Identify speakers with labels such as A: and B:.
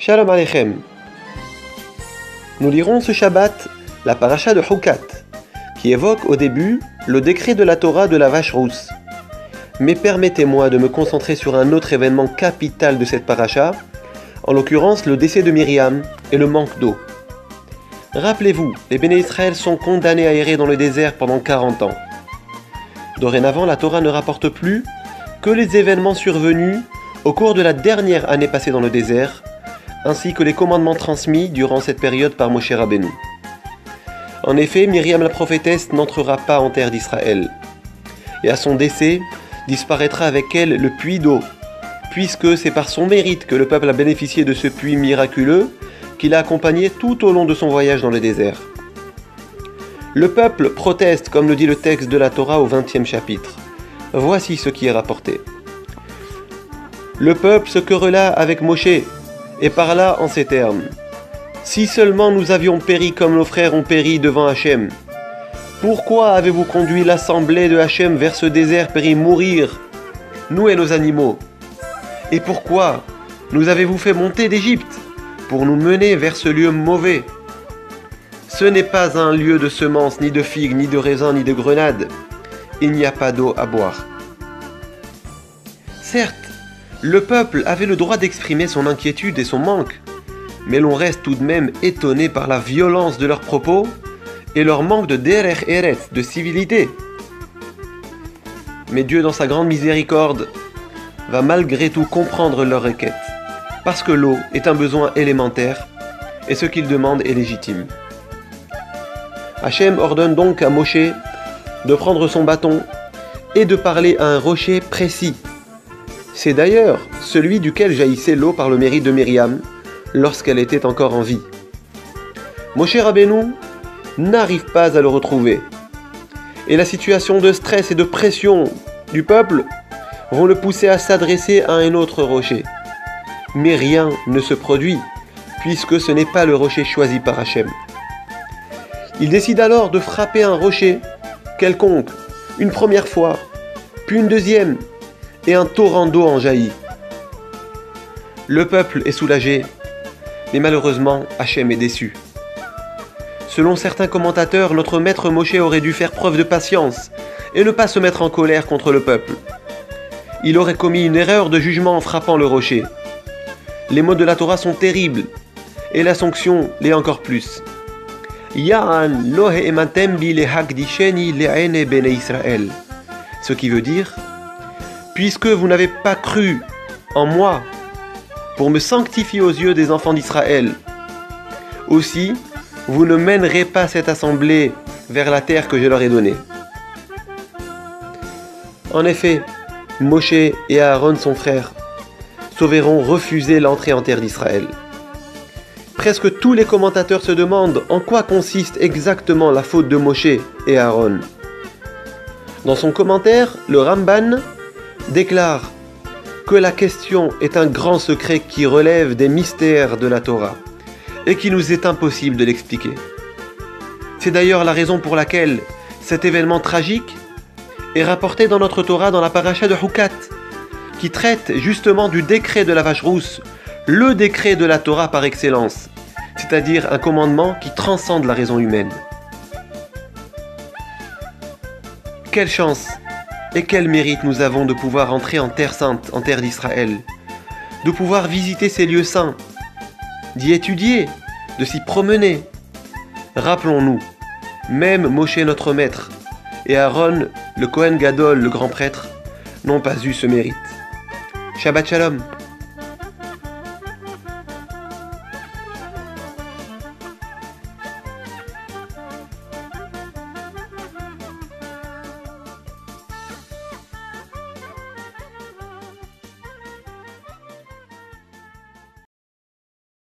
A: Shalom Aleichem. Nous lirons ce Shabbat la paracha de Hukat, qui évoque au début le décret de la Torah de la vache rousse. Mais permettez-moi de me concentrer sur un autre événement capital de cette paracha, en l'occurrence le décès de Myriam et le manque d'eau. Rappelez-vous, les Béné Israël sont condamnés à errer dans le désert pendant 40 ans. Dorénavant, la Torah ne rapporte plus que les événements survenus au cours de la dernière année passée dans le désert, ainsi que les commandements transmis durant cette période par Moshe Rabbeinu. En effet, Myriam la prophétesse n'entrera pas en terre d'Israël, et à son décès, disparaîtra avec elle le puits d'eau, puisque c'est par son mérite que le peuple a bénéficié de ce puits miraculeux qui l'a accompagné tout au long de son voyage dans le désert. Le peuple proteste, comme le dit le texte de la Torah au 20e chapitre. Voici ce qui est rapporté. Le peuple se querella avec Moshe, et parla en ces termes. Si seulement nous avions péri comme nos frères ont péri devant Hachem. Pourquoi avez-vous conduit l'assemblée de Hachem vers ce désert péri mourir, nous et nos animaux? Et pourquoi nous avez-vous fait monter d'Égypte pour nous mener vers ce lieu mauvais? Ce n'est pas un lieu de semences, ni de figues, ni de raisins, ni de grenades. Il n'y a pas d'eau à boire. Certes, le peuple avait le droit d'exprimer son inquiétude et son manque, mais l'on reste tout de même étonné par la violence de leurs propos et leur manque de derech eretz, de civilité. Mais Dieu, dans sa grande miséricorde, va malgré tout comprendre leur requête, parce que l'eau est un besoin élémentaire et ce qu'ils demandent est légitime. Hachem ordonne donc à Moshe de prendre son bâton et de parler à un rocher précis. C'est d'ailleurs celui duquel jaillissait l'eau par le mérite de Myriam lorsqu'elle était encore en vie. Moshe Rabbeinu n'arrive pas à le retrouver. Et la situation de stress et de pression du peuple vont le pousser à s'adresser à un autre rocher. Mais rien ne se produit, puisque ce n'est pas le rocher choisi par Hachem. Il décide alors de frapper un rocher quelconque, une première fois, puis une deuxième, et un torrent d'eau en jaillit. Le peuple est soulagé, mais malheureusement, Hachem est déçu. Selon certains commentateurs, notre maître Moshe aurait dû faire preuve de patience et ne pas se mettre en colère contre le peuple. Il aurait commis une erreur de jugement en frappant le rocher. Les mots de la Torah sont terribles, et la sanction l'est encore plus. Ya'an lo he'ematem bi lehakdisheni le'ene bene Israël. Ce qui veut dire, puisque vous n'avez pas cru en moi pour me sanctifier aux yeux des enfants d'Israël, aussi vous ne mènerez pas cette assemblée vers la terre que je leur ai donnée. En effet, Moshe et Aaron, son frère, sauveront refusé l'entrée en terre d'Israël. Presque tous les commentateurs se demandent en quoi consiste exactement la faute de Moshe et Aaron. Dans son commentaire, le Ramban déclare que la question est un grand secret qui relève des mystères de la Torah et qu'il nous est impossible de l'expliquer. C'est d'ailleurs la raison pour laquelle cet événement tragique est rapporté dans notre Torah dans la paracha de Hukat, qui traite justement du décret de la vache rousse, le décret de la Torah par excellence, c'est-à-dire un commandement qui transcende la raison humaine. Quelle chance et quel mérite nous avons de pouvoir entrer en terre sainte, en terre d'Israël, de pouvoir visiter ces lieux saints, d'y étudier, de s'y promener. Rappelons-nous, même Moshe notre maître et Aaron, le Kohen Gadol, le grand prêtre, n'ont pas eu ce mérite. Shabbat Shalom.